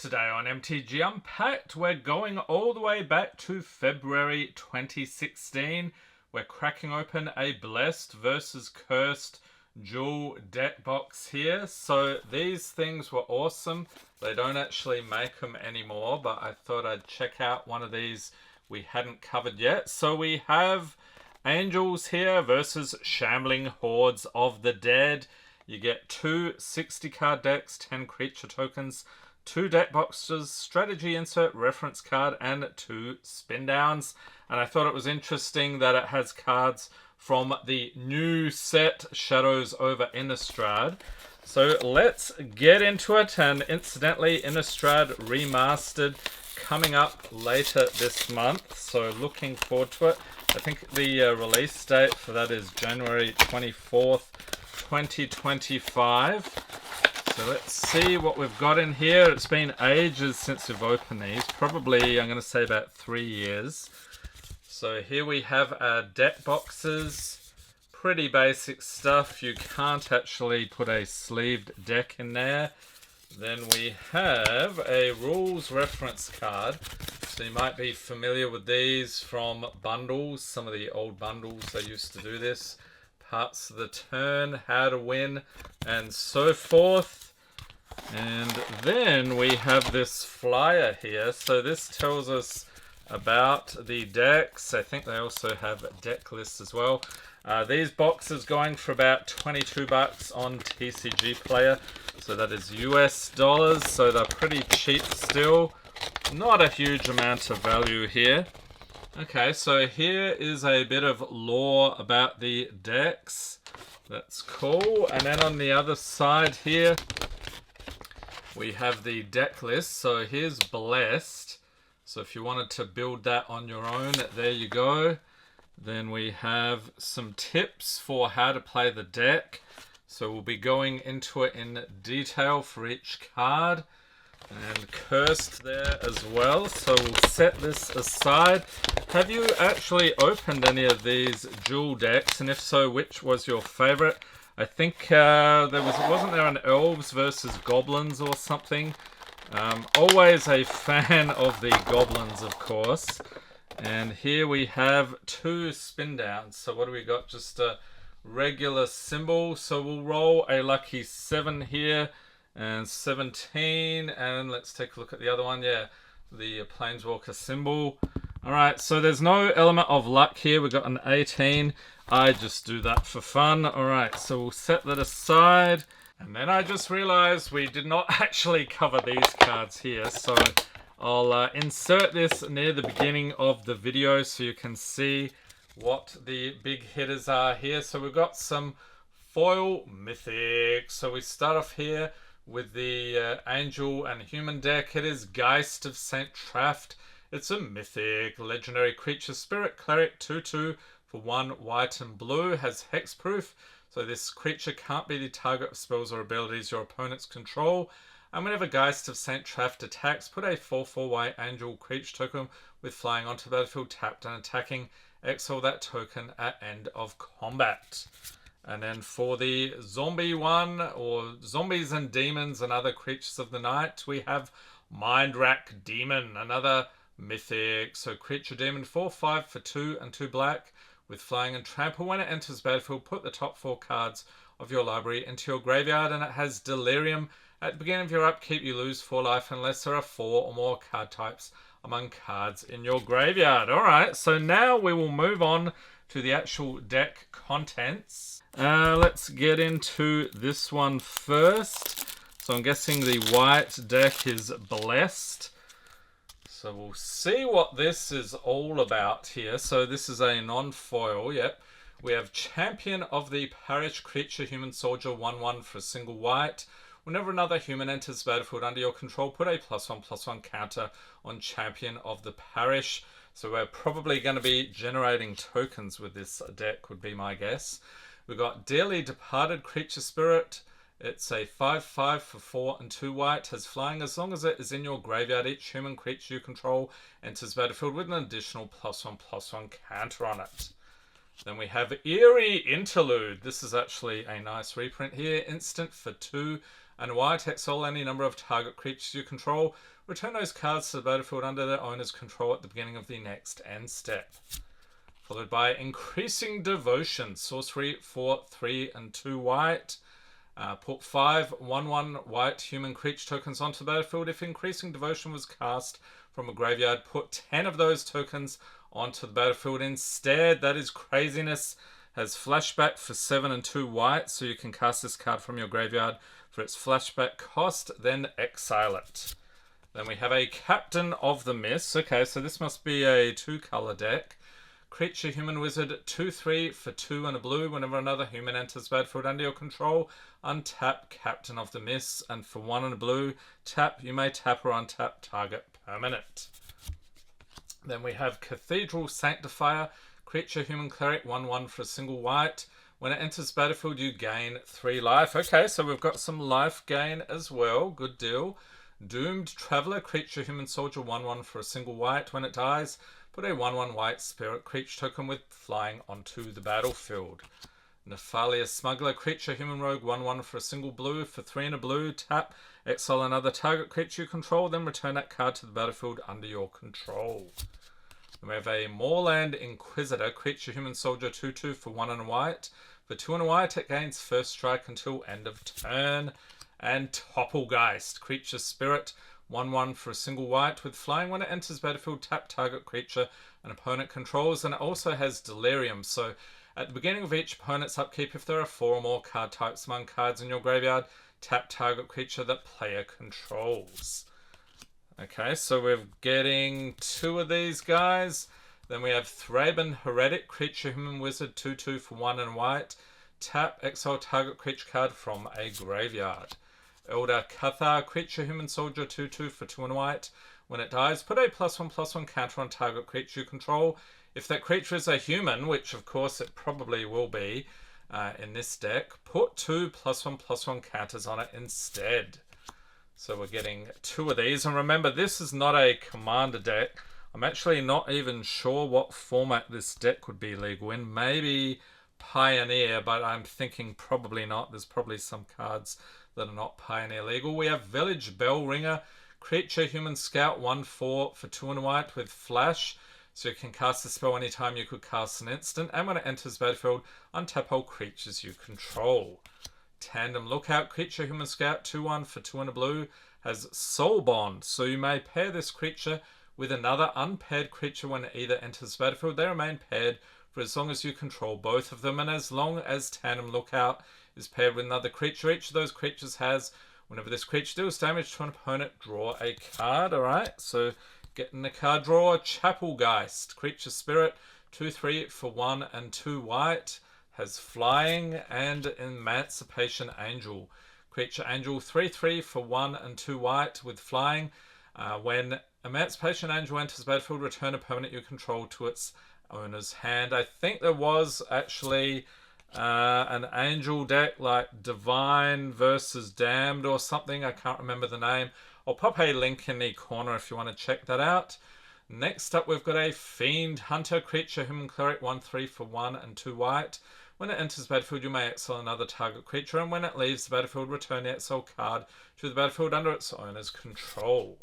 Today on MTG Unpacked, we're going all the way back to February 2016. We're cracking open a Blessed versus Cursed Duel deck box here. So these things were awesome. They don't actually make them anymore, but I thought I'd check out one of these we hadn't covered yet. So we have Angels here versus Shambling Hordes of the Dead. You get two 60-card decks, 10 creature tokens, 2 deck boxes, strategy insert, reference card, and 2 spin downs. And I thought it was interesting that it has cards from the new set, Shadows over Innistrad. So let's get into it. And incidentally, Innistrad Remastered coming up later this month. So looking forward to it. I think the release date for that is January 24th, 2025. So let's see what we've got in here. It's been ages since we've opened these. Probably, I'm going to say about 3 years. So here we have our deck boxes. Pretty basic stuff. You can't actually put a sleeved deck in there. Then we have a rules reference card. So you might be familiar with these from bundles. Some of the old bundles, they used to do this. Parts of the turn, how to win, and so forth. And then we have this flyer here. So this tells us about the decks. I think they also have deck lists as well. These boxes going for about 22 bucks on TCG Player. So that is US dollars. So they're pretty cheap still. Not a huge amount of value here. Okay, so here is a bit of lore about the decks. That's cool. And then on the other side here, we have the deck list. So here's Blessed. So if you wanted to build that on your own, there you go. Then we have some tips for how to play the deck. So we'll be going into it in detail for each card. And Cursed there as well. So we'll set this aside. Have you actually opened any of these Duel decks? And if so, which was your favorite? I think wasn't there an Elves versus Goblins or something? Always a fan of the Goblins, of course. And here we have 2 spin downs. So what do we got? Just a regular symbol. So we'll roll a lucky 7 here. And 17, and let's take a look at the other one. Yeah, the Planeswalker symbol. Alright, so there's no element of luck here. We've got an 18. I just do that for fun. Alright, so we'll set that aside. And then I just realized we did not actually cover these cards here. So I'll insert this near the beginning of the video so you can see what the big hitters are here. So we've got some foil Mythics. So we start off here with the Angel and Human deck. It is Geist of St. Traft. It's a Mythic, legendary creature, Spirit Cleric, 2/2 for 1 white and blue, has hexproof. So this creature can't be the target of spells or abilities your opponents control. And whenever Geist of St. Traft attacks, put a 4/4 white Angel creature token with flying onto the battlefield tapped and attacking. Exile that token at end of combat. And then for the zombie one, or zombies and demons and other creatures of the night, we have Mindrack Demon, another Mythic. So creature demon, 4/5 for 2 and 2 black with flying and trample. When it enters battlefield, put the top 4 cards of your library into your graveyard, and it has Delirium. At the beginning of your upkeep, you lose 4 life unless there are 4 or more card types among cards in your graveyard. Alright, so now we will move on to the actual deck contents. Let's get into this one first. So I'm guessing the white deck is Blessed. So we'll see what this is all about here. So this is a non-foil, yep. We have Champion of the Parish Creature, Human Soldier, 1/1 for a single white. Whenever another human enters the battlefield under your control, put a +1/+1 counter on Champion of the Parish. So we're probably going to be generating tokens with this deck, would be my guess. We've got Dearly Departed Creature Spirit. It's a 5/5 for 4 and 2 white. Has flying as long as it is in your graveyard. Each human creature you control enters the battlefield with an additional +1/+1 counter on it. Then we have Eerie Interlude. This is actually a nice reprint here. Instant for 2 and white, exile any number of target creatures you control. Return those cards to the battlefield under their owner's control at the beginning of the next end step. Followed by Increasing Devotion, sorcery for 3 and 2 white. Put 5 1/1 white human creature tokens onto the battlefield. If Increasing Devotion was cast from a graveyard, put 10 of those tokens onto the battlefield instead. That is craziness. Has flashback for 7 and 2 white, so you can cast this card from your graveyard for its flashback cost, then exile it. Then we have a Captain of the Mist. Okay, so this must be a 2-color deck. Creature, human, wizard, 2/3 for 2 and a blue. Whenever another human enters the battlefield under your control, untap Captain of the Mist, and for 1 and a blue, tap. You may tap or untap target permanent. Then we have Cathedral Sanctifier. Creature, human, cleric, 1/1 for a single white. When it enters the battlefield, you gain 3 life. Okay, so we've got some life gain as well. Good deal. Doomed Traveler. Creature, human, soldier, 1/1 for a single white. When it dies, put a 1/1 white spirit creature token with flying onto the battlefield. Nefarious Smuggler. Creature, human, rogue, 1/1 for a single blue. For 3 and a blue, tap. Exile another target creature you control, then return that card to the battlefield under your control. We have a Moorland Inquisitor. Creature, human, soldier, 2/2 for 1 and a white. For 2 and a white, it gains first strike until end of turn. And Topplegeist. Creature, spirit, 1/1 for a single white. With flying, when it enters battlefield, tap target creature an opponent controls. And it also has Delirium. So at the beginning of each opponent's upkeep, if there are 4 or more card types among cards in your graveyard, tap target creature that player controls. Okay, so we're getting 2 of these guys. Then we have Thraben Heretic. Creature, human, wizard, 2/2 for 1 and white. Tap, exile target creature card from a graveyard. Elder Cathar. Creature, human, soldier, 2/2 for 2 and white. When it dies, put a +1/+1 counter on target creature you control. If that creature is a human, which of course it probably will be in this deck, put 2 +1/+1 counters on it instead. So we're getting 2 of these. And remember, this is not a commander deck. I'm actually not even sure what format this deck would be legal in. Maybe Pioneer, but I'm thinking probably not. There's probably some cards that are not Pioneer legal. We have Village Bellringer. Creature, human, scout, 1/4 for 2 and white with flash. So you can cast the spell anytime you could cast an instant. And when it enters the battlefield, untap all creatures you control. Tandem Lookout. Creature, human, scout, 2/1 for 2 and a blue. Has Soul Bond. So you may pair this creature with another unpaired creature when it either enters the battlefield. They remain paired for as long as you control both of them. And as long as Tandem Lookout is paired with another creature, each of those creatures has, whenever this creature deals damage to an opponent, draw a card. Alright, so getting the card draw. Chapelgeist. Creature, spirit, 2/3 for 1 and 2 white. Has flying. And Emancipation Angel. Creature, angel, 3/3 for 1 and 2 white with flying. When Emancipation Angel enters the battlefield, return a permanent you control to its owner's hand. I think there was actually an angel deck like Divine versus Damned or something. I can't remember the name. I'll pop a link in the corner if you want to check that out. Next up, we've got a Fiend Hunter. Creature, human, cleric, 1/3 for 1 and 2 white. When it enters the battlefield, you may exile another target creature, and when it leaves the battlefield, return the exile card to the battlefield under its owner's control.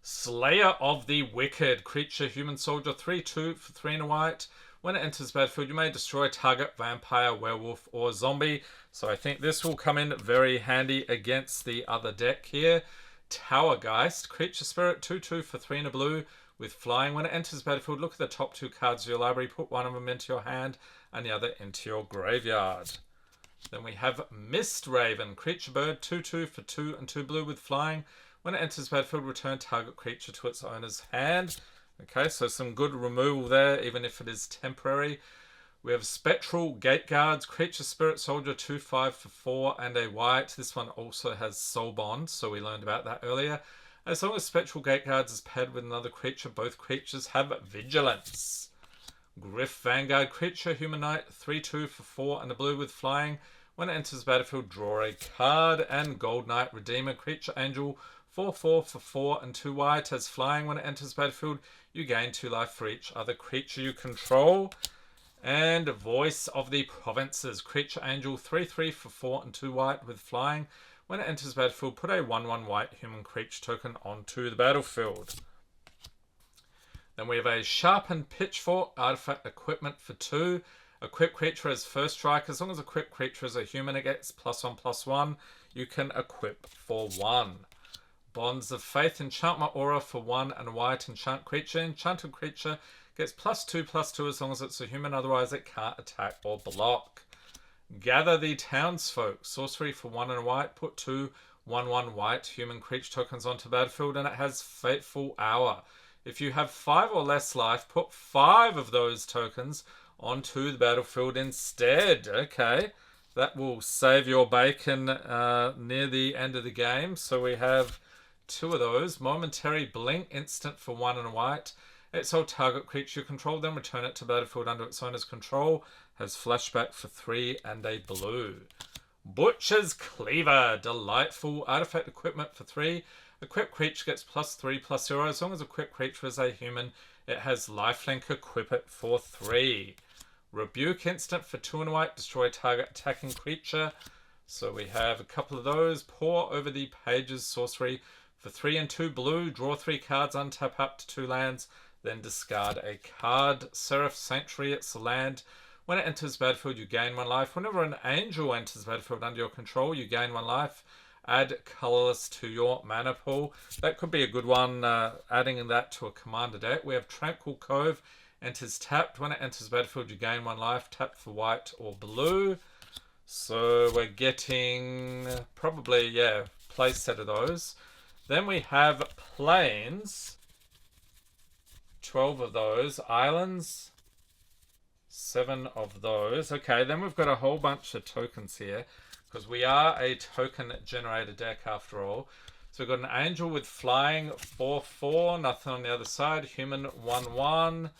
Slayer of the Wicked. Creature, human, soldier, 3/2 for 3 and a white. When it enters the battlefield, you may destroy target vampire, werewolf, or zombie. So I think this will come in very handy against the other deck here. Towergeist. Creature, spirit, 2/2 for 3 and a blue with flying. When it enters the battlefield, look at the top 2 cards of your library, put one of them into your hand and the other into your graveyard. Then we have Mist Raven. Creature, bird, 2/2 for 2 and 2 blue with flying. When it enters the battlefield, return target creature to its owner's hand. Okay, so some good removal there, even if it is temporary. We have Spectral Gate Guards. Creature, spirit, soldier, 2/5 for 4 and a white. This one also has Soul Bond, so we learned about that earlier. As long as Spectral Gate Guards is paired with another creature, both creatures have Vigilance. Griff Vanguard. Creature, human knight, 3/2 for 4 and a blue with flying. When it enters the battlefield, draw a card. And Gold Knight Redeemer. Creature, angel, 4/4 for 4 and 2 white. As flying, when it enters the battlefield, you gain 2 life for each other creature you control. And Voice of the Provinces. Creature Angel, 3/3 for 4 and 2 white with flying. When it enters the battlefield, put a 1/1 white human creature token onto the battlefield. Then we have a Sharpened Pitchfork, artifact equipment for 2. Equip creature as first strike. As long as equipped creature is a human, it gets +1/+1. You can equip for 1. Bonds of Faith, enchantment aura for 1 and a white enchant creature. Enchanted creature gets +2/+2 as long as it's a human, otherwise it can't attack or block. Gather the Townsfolk, sorcery for 1 and a white. Put 2 1/1 white human creature tokens onto the battlefield, and it has Fateful Hour. If you have 5 or less life, put 5 of those tokens onto the battlefield instead. Okay, that will save your bacon near the end of the game. So we have 2 of those. Momentary Blink, instant for 1 and a white. Exile target creature you control, then return it to battlefield under its owner's control. Has flashback for 3 and a blue. Butcher's Cleaver, delightful artifact equipment for 3. Equipped creature gets +3/+0. As long as equipped creature is a human, it has lifelink. Equip it for 3. Rebuke, instant for 2 and a white. Destroy target attacking creature. So we have a couple of those. Pour over the pages, sorcery for 3 and 2 blue. Draw 3 cards, untap up to 2 lands. Then discard a card. Seraph Sanctuary, it's a land. When it enters battlefield, you gain 1 life. Whenever an angel enters battlefield under your control, you gain 1 life. Add colorless to your mana pool. That could be a good one, adding that to a commander deck. We have Tranquil Cove, enters tapped. When it enters battlefield, you gain 1 life. Tap for white or blue. So we're getting probably, play set of those. Then we have plains. 12 of those. Islands. 7 of those. Okay, then we've got a whole bunch of tokens here, because we are a token generator deck after all. So we've got an angel with flying 4/4, nothing on the other side. Human 1/1.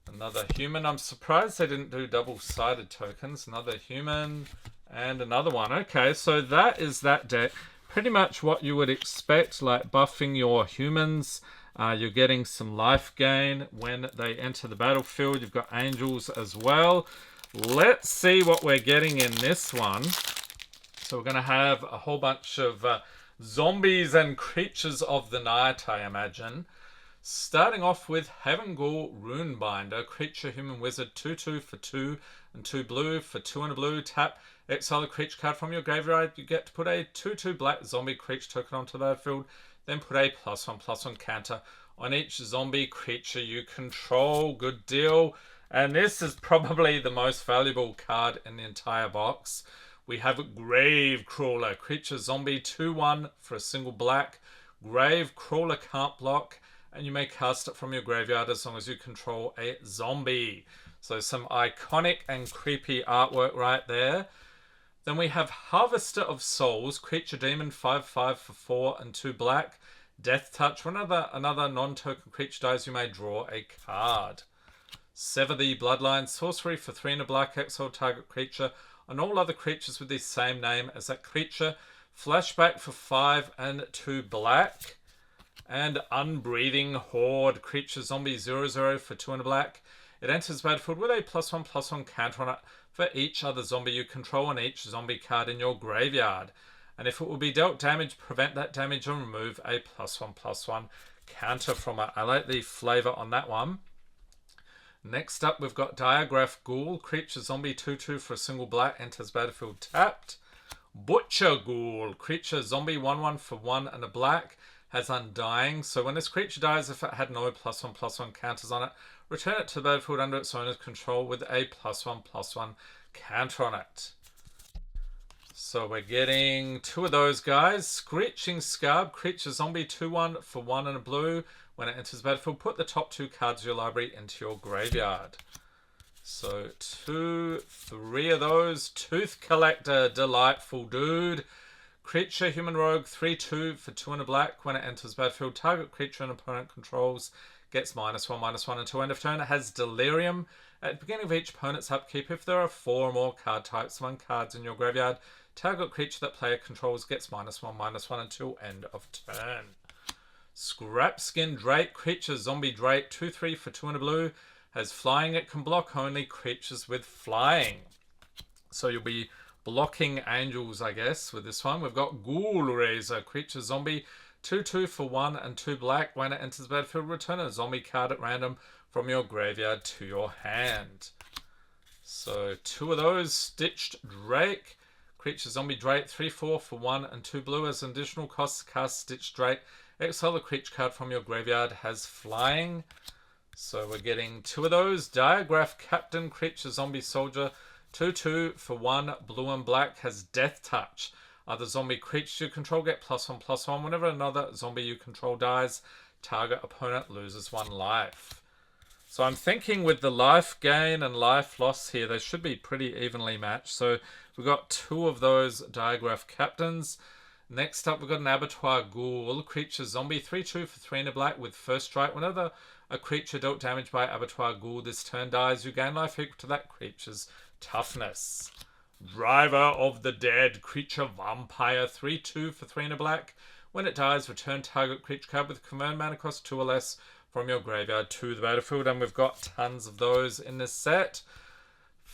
Another human. I'm surprised they didn't do double-sided tokens. Another human and another one. Okay, so that is that deck. Pretty much what you would expect, like buffing your humans. You're getting some life gain when they enter the battlefield. You've got angels as well. Let's see what we're getting in this one. So we're going to have a whole bunch of zombies and creatures of the night, I imagine. Starting off with Havengul Runebinder. Creature, human wizard, 2/2 for 2 and 2 blue for 2 and a blue. Tap, exile a creature card from your graveyard. You get to put a 2/2 black zombie creature token onto the battlefield. Then put a +1/+1 counter on each zombie creature you control. Good deal. And this is probably the most valuable card in the entire box. We have Grave Crawler. Creature zombie, 2/1 for a single black. Grave Crawler can't block, and you may cast it from your graveyard as long as you control a zombie. So some iconic and creepy artwork right there. Then we have Harvester of Souls. Creature demon, 5/5 for 4 and 2 black. Death Touch. Whenever another non-token creature dies, you may draw a card. Sever the Bloodline. Sorcery for 3 and a black. Exile target creature on all other creatures with the same name as that creature. Flashback for 5 and 2 black. And Unbreathing Horde. Creature zombie 0/0 for 2 and a black. It enters battlefield with a +1/+1 counter on it for each other zombie you control and each zombie card in your graveyard. And if it will be dealt damage, prevent that damage and remove a +1/+1 counter from it. I like the flavor on that one. Next up, we've got Diagraph Ghoul. Creature zombie 2/2 for a single black, enters battlefield tapped. Butcher Ghoul. Creature zombie 1/1 for 1 and a black, has Undying. So when this creature dies, if it had no +1/+1 counters on it, return it to the battlefield under its owner's control with a +1/+1 counter on it. So we're getting 2 of those guys. Screeching Scab. Creature zombie 2/1 for 1 and a blue. When it enters the battlefield, put the top 2 cards of your library into your graveyard. So 2, 3 of those. Tooth Collector. Delightful dude. Creature, human rogue, 3/2 for 2 and a black. When it enters the battlefield, target creature an opponent controls gets -1/-1 until end of turn. It has Delirium. At the beginning of each opponent's upkeep, if there are 4 or more card types among cards in your graveyard, target creature that player controls gets -1/-1 until end of turn. Scrapskin Drake. Creature zombie Drake, 2/3 for 2 and a blue. has flying. It can block only creatures with flying. So you'll be blocking angels, I guess, with this one. We've got Ghoul Raiser, creature zombie, 2/2 for 1 and 2 black. When it enters the battlefield, return a zombie card at random from your graveyard to your hand. So 2 of those. Stitched Drake, creature zombie Drake, 3/4 for 1 and 2 blue. As an additional cost to cast Stitched Drake, exile the creature card from your graveyard, has flying. So we're getting 2 of those. Diagraph Captain, creature zombie soldier, 2/2 for 1 blue and black, has Death Touch. Other zombie creatures you control get +1/+1. Whenever another zombie you control dies, target opponent loses 1 life. So I'm thinking with the life gain and life loss here, they should be pretty evenly matched. So we've got 2 of those Diagraph Captains. Next up, we've got an Abattoir Ghoul, creature zombie, 3/2 for 3 and a black with first strike. Whenever a creature dealt damage by Abattoir Ghoul this turn dies, you gain life equal to that creature's toughness. Driver of the Dead, creature vampire, 3/2 for 3 and a black. When it dies, return target creature card with convert mana cost 2 or less from your graveyard to the battlefield. And we've got tons of those in this set.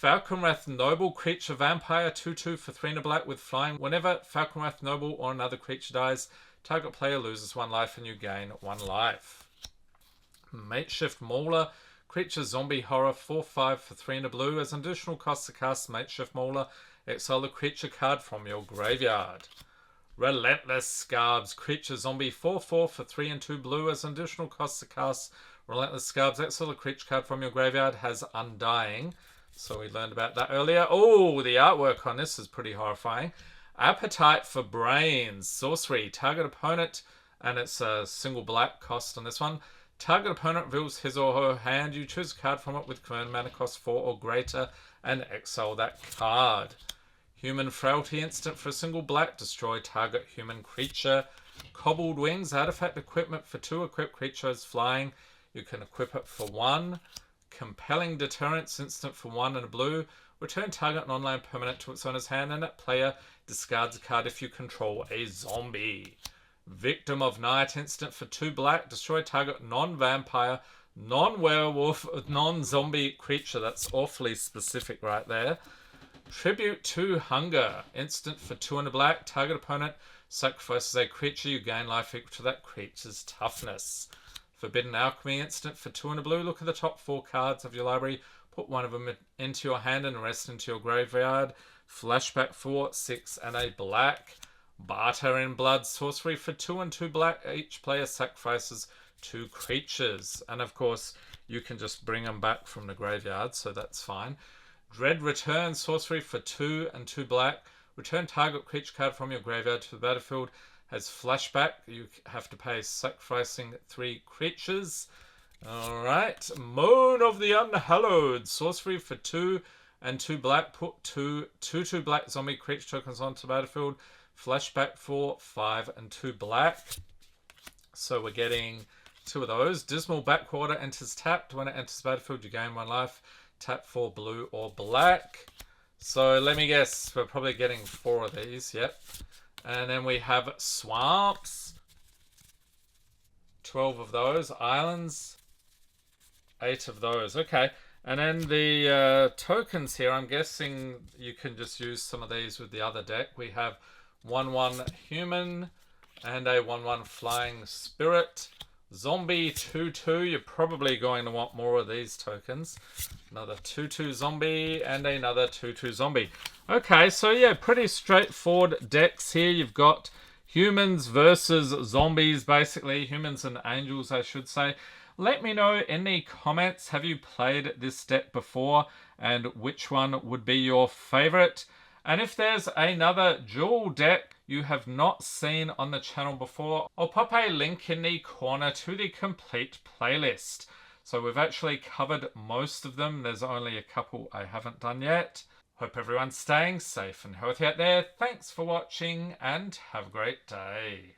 Falconwrath Noble, creature vampire, 2/2 for 3 and a black with flying. Whenever Falconwrath Noble or another creature dies, target player loses 1 life and you gain 1 life. Makeshift Mauler, creature zombie horror, 4/5 for 3 and a blue. As an additional cost to cast Makeshift Mauler, exile the creature card from your graveyard. Relentless Scabs, creature zombie, 4/4 for 3 and 2 blue. As an additional cost to cast Relentless Scabs, exile the creature card from your graveyard, has Undying. So we learned about that earlier. Oh, the artwork on this is pretty horrifying. Appetite for Brains, sorcery, target opponent, and it's a single black cost on this one. Target opponent reveals his or her hand. You choose a card from it with command mana cost 4 or greater and exile that card. Human Frailty, instant for a single black, destroy target human creature. Cobbled Wings, artifact equipment for 2 equipped creatures flying. You can equip it for 1. Compelling Deterrence, instant for 1 and a blue. Return target non-land permanent to its owner's hand, and that player discards a card if you control a zombie. Victim of Night, instant for 2 black. Destroy target non-vampire, non-werewolf, non-zombie creature. That's awfully specific right there. Tribute to Hunger, instant for 2 and a black. Target opponent sacrifices a creature. You gain life equal to that creature's toughness. Forbidden Alchemy, instant for 2 and a blue. Look at the top 4 cards of your library. Put one of them into your hand and the rest into your graveyard. Flashback 4, 6 and a black. Barter in Blood, sorcery for 2 and 2 black. Each player sacrifices 2 creatures. And of course, you can just bring them back from the graveyard, so that's fine. Dread Return, sorcery for 2 and 2 black. Return target creature card from your graveyard to the battlefield. Has flashback. You have to pay sacrificing 3 creatures. Alright. Moan of the Unhallowed, sorcery for 2 and 2 black. Put 2/2 black zombie creature tokens onto the battlefield. Flashback for 5 and 2 black. So we're getting 2 of those. Dismal Backwater enters tapped. When it enters the battlefield, you gain 1 life. Tap for blue or black. So let me guess, we're probably getting 4 of these. Yep. And then we have Swamps. 12 of those. Islands. 8 of those. Okay. And then the tokens here, I'm guessing you can just use some of these with the other deck. We have 1/1 Human and a 1/1 Flying Spirit. Zombie 2/2. You're probably going to want more of these tokens. Another 2/2 zombie and another 2/2 zombie. Okay, so yeah, pretty straightforward decks here. You've got humans versus zombies, basically. Humans and angels, I should say. Let me know in the comments, have you played this deck before and which one would be your favorite? And if there's another dual deck you have not seen on the channel before, I'll pop a link in the corner to the complete playlist. So we've actually covered most of them. There's only a couple I haven't done yet. Hope everyone's staying safe and healthy out there. Thanks for watching and have a great day.